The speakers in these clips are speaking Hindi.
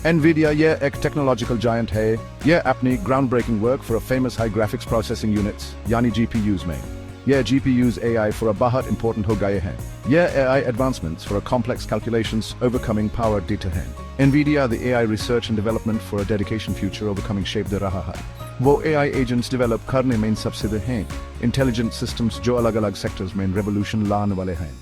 NVIDIA यह एक टेक्नोलॉजिकल जायंट है। यह अपनी ground breaking work for famous high graphics processing units यानी GPUs में यह GPUs AI for a बहुत important हो गए हैं। यह AI advancements for a complex calculations overcoming power data हैं। NVIDIA the AI research and development for a dedication future overcoming shape दे रहा है। वो AI agents develop करने में सबसे हैं intelligent systems जो अलग अलग sectors में revolution लाने वाले हैं।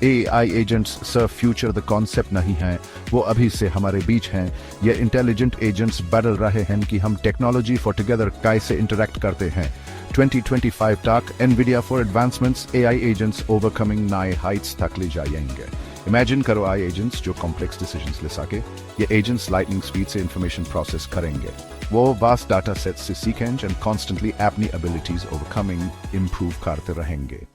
AI agents सिर्फ फ्यूचर द कॉन्सेप्ट नहीं है, वो अभी से हमारे बीच हैं। ये इंटेलिजेंट एजेंट्स बदल रहे हैं कि हम टेक्नोलॉजी फॉर टुगेदर कैसे इंटरेक्ट करते हैं। 2025 तक NVIDIA for advancements AI agents overcoming नए हाइट्स तक ले जाएंगे। इमेजिन करो AI एजेंट्स जो कॉम्प्लेक्स डिसीजंस ले सके। ये एजेंट्स लाइटनिंग स्पीड से इंफॉर्मेशन प्रोसेस करेंगे। वो वास्ट डाटा सेट्स से सीखेंगे एंड कॉन्स्टेंटली अपनी एबिलिटीज ओवरकमिंग इंप्रूव करते रहेंगे।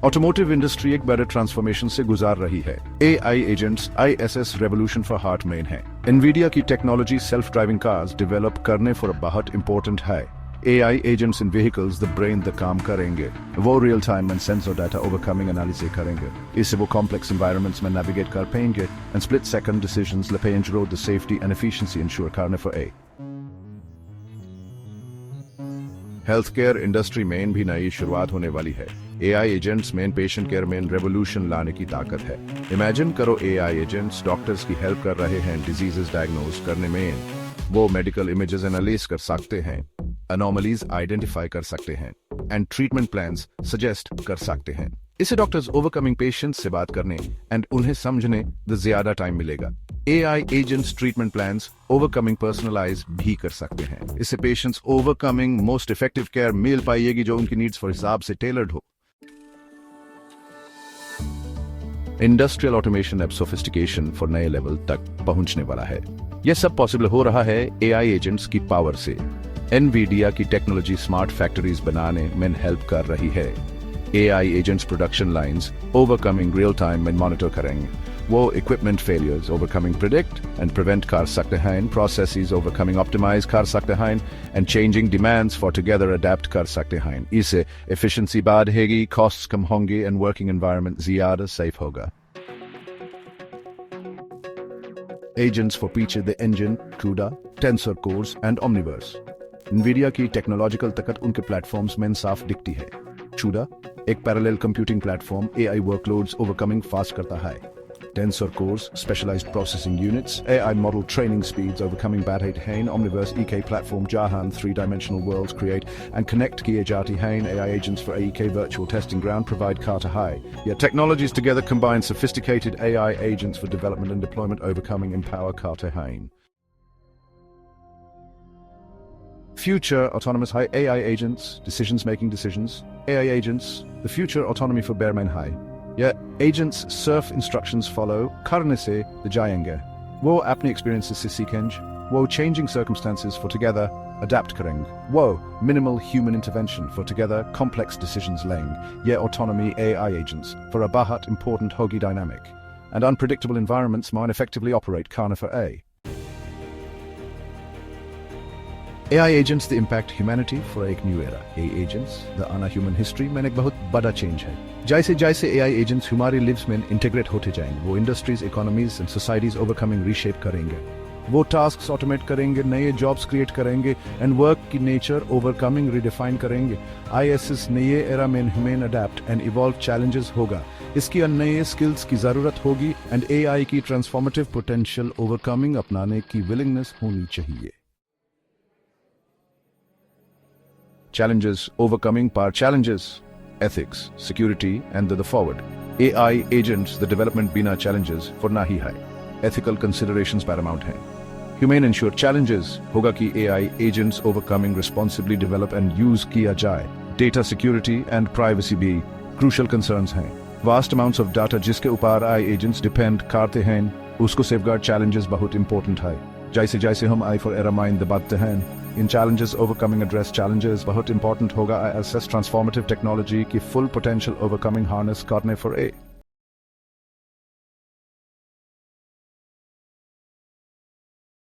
ऑटोमोटिव इंडस्ट्री एक बड़े ट्रांसफॉर्मेशन से गुजार रही है। AI agents ISS revolution for heart main है। NVIDIA की technology self driving cars develop करने फॉर बहुत इंपॉर्टेंट है। AI agents in vehicles the brain the काम करेंगे। वो real time and sensor data overcoming analysis करेंगे। इससे वो कॉम्प्लेक्स एनवायरनमेंट्स में नेविगेट कर पाएंगे एंड स्प्लिट सेकंड डिसीजंस ले पाएंगे road the safety and efficiency ensure करने फॉर हेल्थ केयर इंडस्ट्री में भी नई शुरुआत होने वाली है। AI एजेंट्स में पेशेंट केयर में रेवोल्यूशन लाने की ताकत है। इमेजिन करो AI एजेंट्स डॉक्टर्स की हेल्प कर रहे हैं डिजीजेस डायग्नोज करने में। वो मेडिकल इमेजेस एनालिसिस कर सकते हैं, अनोमलीज आइडेंटिफाई कर सकते हैं एंड ट्रीटमेंट प्लान्स सजेस्ट कर सकते हैं। इससे डॉक्टर्स ओवरकमिंग पेशेंट्स से बात करने एंड उन्हें समझने द ज्यादा टाइम मिलेगा। AI agents treatment plans overcoming personalize भी कर सकते हैं। इससे patients overcoming most effective care मिल पाएगी जो उनकी नीड्स फॉर हिसाब से टेलर्ड हो। इंडस्ट्रियल ऑटोमेशन अब सोफिस्टिकेशन फॉर नए लेवल तक पहुंचने वाला है। यह सब पॉसिबल हो रहा है AI एजेंट्स की पावर से। NVIDIA की टेक्नोलॉजी स्मार्ट फैक्ट्रीज बनाने में हेल्प कर रही है। AI agents production lines overcoming real time में मॉनिटर करेंगे। वो equipment failures overcoming predict and prevent कर सकते हैं, प्रोसेसेस ओवरकमिंग ऑप्टिमाइज कर सकते हैं and changing demands for together adapt कर सकते हैं। इससे एफिशिएंसी बढ़ेगी, कॉस्ट्स कम होंगे एंड वर्किंग एनवायरनमेंट ज्यादा सेफ होगा। एजेंट्स फॉर पीछे the engine, CUDA, tensor course and Omniverse. NVIDIA की टेक्नोलॉजिकल ताकत उनके प्लेटफॉर्म्स में साफ दिखती है। CUDA एक parallel computing platform AI workloads overcoming fast करता है। Tensor cores, specialized processing units, AI model training speeds overcoming bad hain, Omniverse EK platform Jahan, three-dimensional worlds create and connect kiye jati hain, AI agents for AEK virtual testing ground provide Carter High. Yet technologies together combine sophisticated AI agents for development and deployment overcoming empower Carter Hain. Future autonomous high AI agents, decisions, AI agents, the future autonomy for Bearman High. Yeah, agents surf instructions follow, करने से जाएंगे। वो अपनी experiences से सीखेंगे, वो changing circumstances for together adapt करेंगे, वो minimal human intervention for together complex decisions लेंगे। ये autonomy AI agents for a बहुत important होगी dynamic and unpredictable environments might effectively operate करने for AI agents the impact humanity for एक new era. AI agents the आना human history में एक बहुत बड़ा change है। जैसे जैसे AI agents हमारी lives में integrate होते जाएंगे, वो industries, economies and societies overcoming reshape करेंगे। वो tasks automate करेंगे, नए jobs create करेंगे and work की nature overcoming redefine करेंगे। ISS नए era में human adapt and evolve challenges होगा। इसकी नए skills की ज़रूरत होगी and AI की transformative potential overcoming अपनाने की willingness होनी चाहिए। Challenges, overcoming power challenges, ethics, security, and the forward. AI agents, the development bina challenges for nahi hai. Ethical considerations paramount hai. Humane ensured challenges hoga ki AI agents overcoming responsibly develop and use kiya jaye. Data security and privacy bhi crucial concerns hain. Vast amounts of data jiske upar AI agents depend karte hain, usko safeguard challenges bahut important hai. jaise hum eye for error mind debatte hain. In challenges overcoming address challenges बहुत important होगा assess transformative technology की full potential overcoming harness करने for